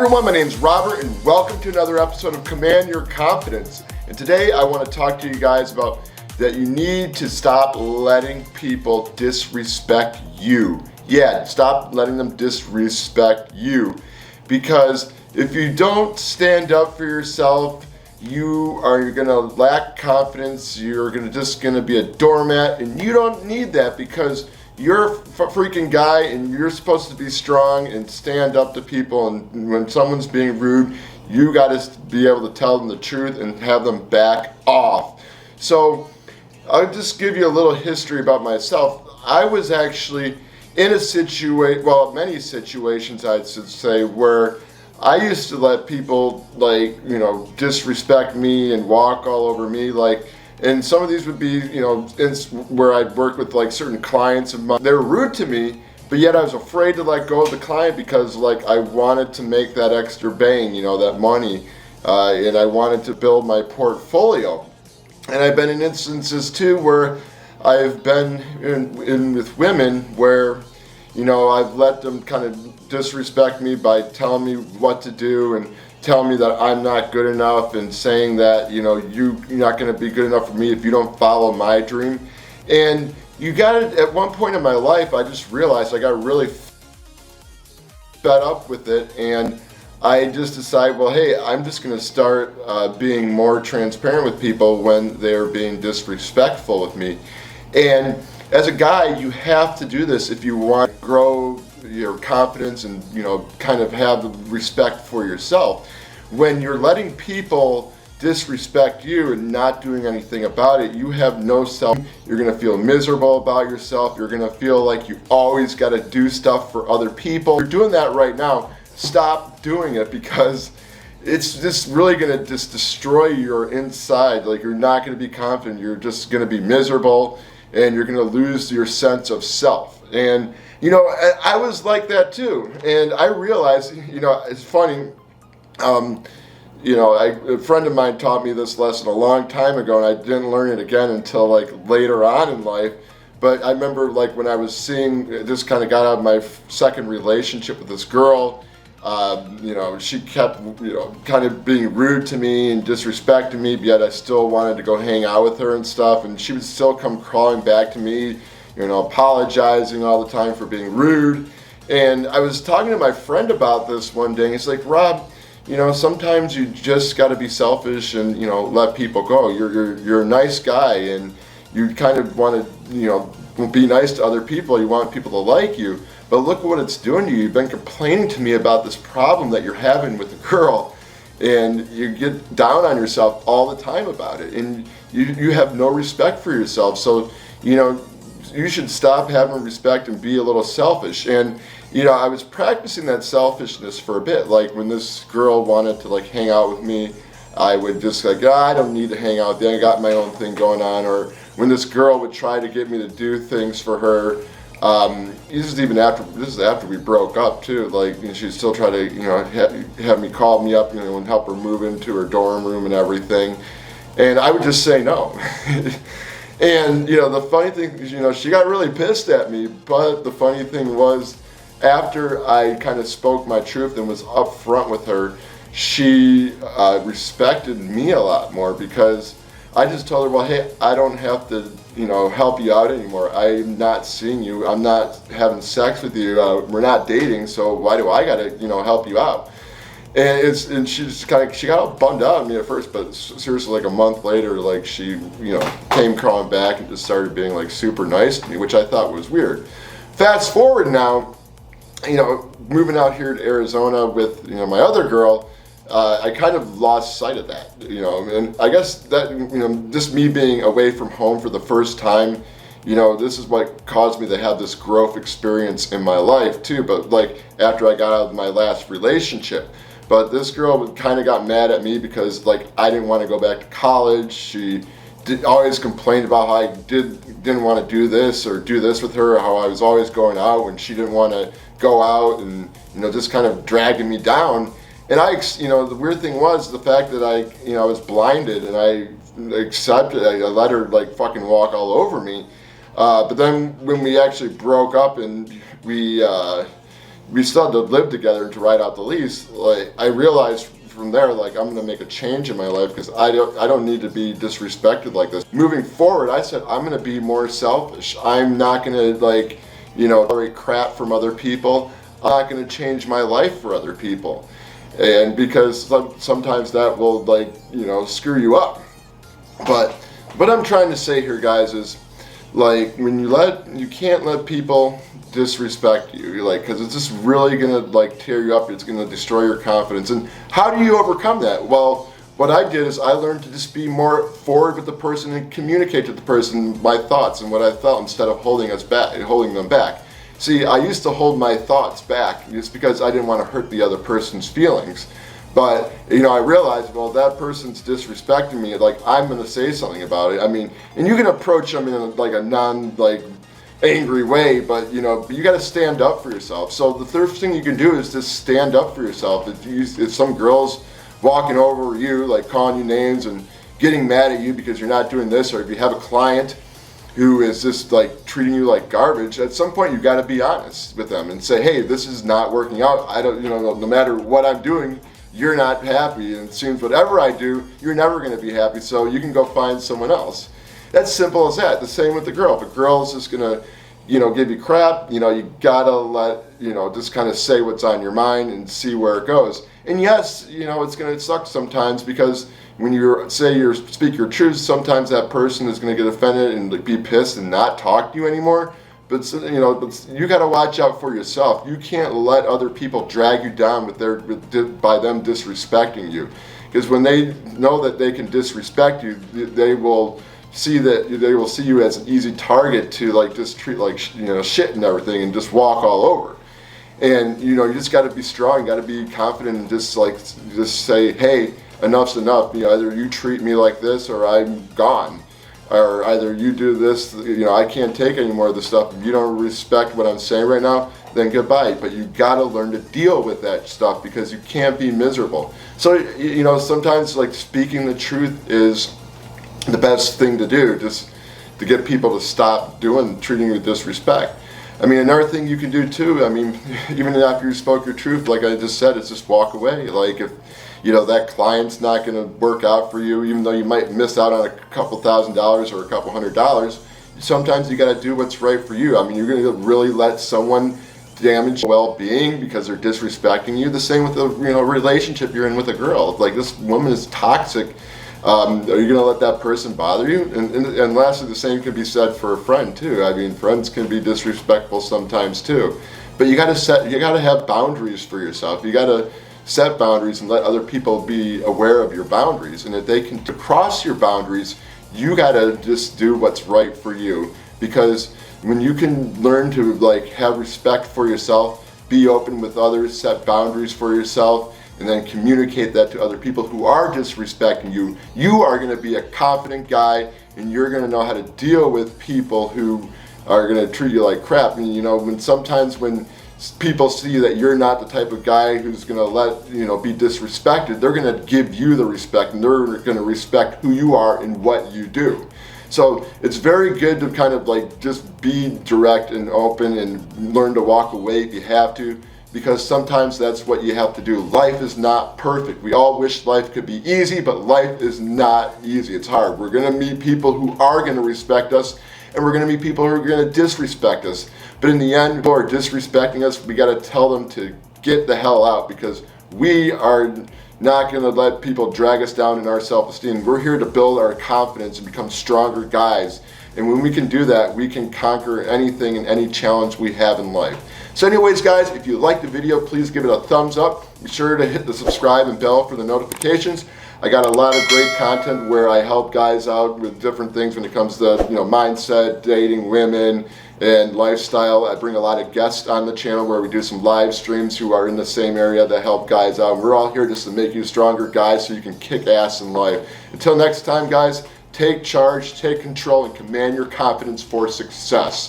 everyone, my name is Robert and welcome to another episode of Command Your Confidence. And today I want to talk to you guys about that you need to stop letting people disrespect you. Yeah, stop letting them disrespect you. Because if you don't stand up for yourself, you're going to lack confidence, you're just going to be a doormat, and you don't need that because you're a freaking guy and you're supposed to be strong and stand up to people, and when someone's being rude, you got to be able to tell them the truth and have them back off. So I'll just give you a little history about myself. I was actually in a many situations I'd say, where I used to let people disrespect me and walk all over me, and some of these would be, where I'd work with certain clients of mine. They were rude to me, but yet I was afraid to let go of the client because I wanted to make that extra bang, that money, and I wanted to build my portfolio. And I've been in instances too where I've been in with women where, I've let them kind of disrespect me by telling me what to do and telling me that I'm not good enough and saying that, you're not going to be good enough for me if you don't follow my dream. And at one point in my life, I just realized I got really fed up with it, and I just decided, well, hey, I'm just going to start being more transparent with people when they're being disrespectful with me. And as a guy, you have to do this if you want to grow your confidence and kind of have the respect for yourself. When you're letting people disrespect you and not doing anything about it, you have no self. You're going to feel miserable about yourself. You're going to feel like you always got to do stuff for other people. If you're doing that right now, stop doing it, because it's just really going to just destroy your inside. You're not going to be confident. You're just going to be miserable, and you're going to lose your sense of self. And I was like that too, and I realized, it's funny. A friend of mine taught me this lesson a long time ago, and I didn't learn it again until later on in life. But I remember when I was just kind of got out of my second relationship with this girl. She kept, kind of being rude to me and disrespecting me, but yet I still wanted to go hang out with her and stuff. And she would still come crawling back to me, apologizing all the time for being rude. And I was talking to my friend about this one day, and he's like, Rob, sometimes you just got to be selfish and, let people go. You're a nice guy, and you kind of want to, be nice to other people. You want people to like you. But look what it's doing to you. You've been complaining to me about this problem that you're having with the girl, and you get down on yourself all the time about it, and you have no respect for yourself. So, you should stop having respect and be a little selfish. And, I was practicing that selfishness for a bit. When this girl wanted to hang out with me, I would just I don't need to hang out with you. I got my own thing going on. Or when this girl would try to get me to do things for her, this is after we broke up too. She'd still try to, have me call me up, and help her move into her dorm room and everything. And I would just say no. And, the funny thing is, she got really pissed at me, but the funny thing was, after I kind of spoke my truth and was upfront with her, she respected me a lot more, because I just told her, well, hey, I don't have to, help you out anymore. I'm not seeing you. I'm not having sex with you. We're not dating, so why do I got to, help you out? And she got all bummed out at me at first, but seriously, a month later, she, came crawling back and just started being super nice to me, which I thought was weird. Fast forward now, moving out here to Arizona with, my other girl, I kind of lost sight of that, and I guess that, just me being away from home for the first time, this is what caused me to have this growth experience in my life too, but after I got out of my last relationship. But this girl kind of got mad at me because I didn't want to go back to college. She always complained about how I didn't want to do this or do this with her, or how I was always going out when she didn't want to go out, and just kind of dragging me down. And the weird thing was the fact that I was blinded, and I accepted. I let her fucking walk all over me. But then when we actually broke up and we we still had to live together and to write out the lease, like I realized from there, like I'm gonna make a change in my life because I don't need to be disrespected like this. Moving forward, I said I'm gonna be more selfish. I'm not gonna like, tolerate crap from other people. I'm not gonna change my life for other people. And because sometimes that will like, screw you up. But what I'm trying to say here, guys, is like when you can't let people disrespect you. You're like, because it's just really gonna like tear you up. It's gonna destroy your confidence. And how do you overcome that? Well, what I did is I learned to just be more forward with the person and communicate to the person my thoughts and what I felt instead of holding them back. See, I used to hold my thoughts back just because I didn't want to hurt the other person's feelings. But, I realized, well, that person's disrespecting me, like, I'm going to say something about it. I mean, and you can approach them in like a angry way, but, you got to stand up for yourself. So the first thing you can do is just stand up for yourself. If some girl's walking over you, like calling you names and getting mad at you because you're not doing this, or if you have a client who is just like treating you like garbage, at some point you got to be honest with them and say, hey, this is not working out. I don't, no matter what I'm doing, you're not happy, and it seems whatever I do, you're never going to be happy, so you can go find someone else. That's simple as that. The same with the girl. If a girl's just going to, give you crap, you got to let, just kind of say what's on your mind and see where it goes. And yes, it's going to suck sometimes because when you speak your truth, sometimes that person is going to get offended and be pissed and not talk to you anymore. But you got to watch out for yourself. You can't let other people drag you down by them disrespecting you, because when they know that they can disrespect you, they will see you as an easy target to like just treat like shit and everything and just walk all over. And you just got to be strong. You got to be confident and just say, hey, enough's enough. Either you treat me like this or I'm gone. Or either you do this, I can't take any more of this stuff. If you don't respect what I'm saying right now, then goodbye. But you gotta learn to deal with that stuff because you can't be miserable. So, sometimes like speaking the truth is the best thing to do, just to get people to stop treating you with disrespect. I mean, another thing you can do too, I mean, even after you spoke your truth, like I just said, is just walk away. Like if, that client's not going to work out for you, even though you might miss out on a couple $1,000s or a couple $100, sometimes you got to do what's right for you. I mean, you're going to really let someone damage your well-being because they're disrespecting you. The same with the relationship you're in with a girl. If like this woman is toxic, are you going to let that person bother you? And lastly, the same can be said for a friend too. I mean, friends can be disrespectful sometimes too. But you got to have boundaries for yourself. You got to set boundaries and let other people be aware of your boundaries. And if they can cross your boundaries, you got to just do what's right for you. Because when you can learn to like have respect for yourself, be open with others, set boundaries for yourself, and then communicate that to other people who are disrespecting you, you are going to be a confident guy, and you're going to know how to deal with people who are going to treat you like crap. And when people see that you're not the type of guy who's going to be disrespected, they're going to give you the respect, and they're going to respect who you are and what you do. So it's very good to kind of like just be direct and open and learn to walk away if you have to, because sometimes that's what you have to do. Life is not perfect. We all wish life could be easy, but life is not easy. It's hard. We're going to meet people who are going to respect us, and we're going to meet people who are going to disrespect us. But in the end, people who are disrespecting us, we got to tell them to get the hell out, because we are not going to let people drag us down in our self-esteem. We're here to build our confidence and become stronger guys. And when we can do that, we can conquer anything and any challenge we have in life. So anyways, guys, if you liked the video, please give it a thumbs up. Be sure to hit the subscribe and bell for the notifications. I got a lot of great content where I help guys out with different things when it comes to mindset, dating, women, and lifestyle. I bring a lot of guests on the channel where we do some live streams who are in the same area to help guys out. We're all here just to make you stronger guys so you can kick ass in life. Until next time, guys, take charge, take control, and command your confidence for success.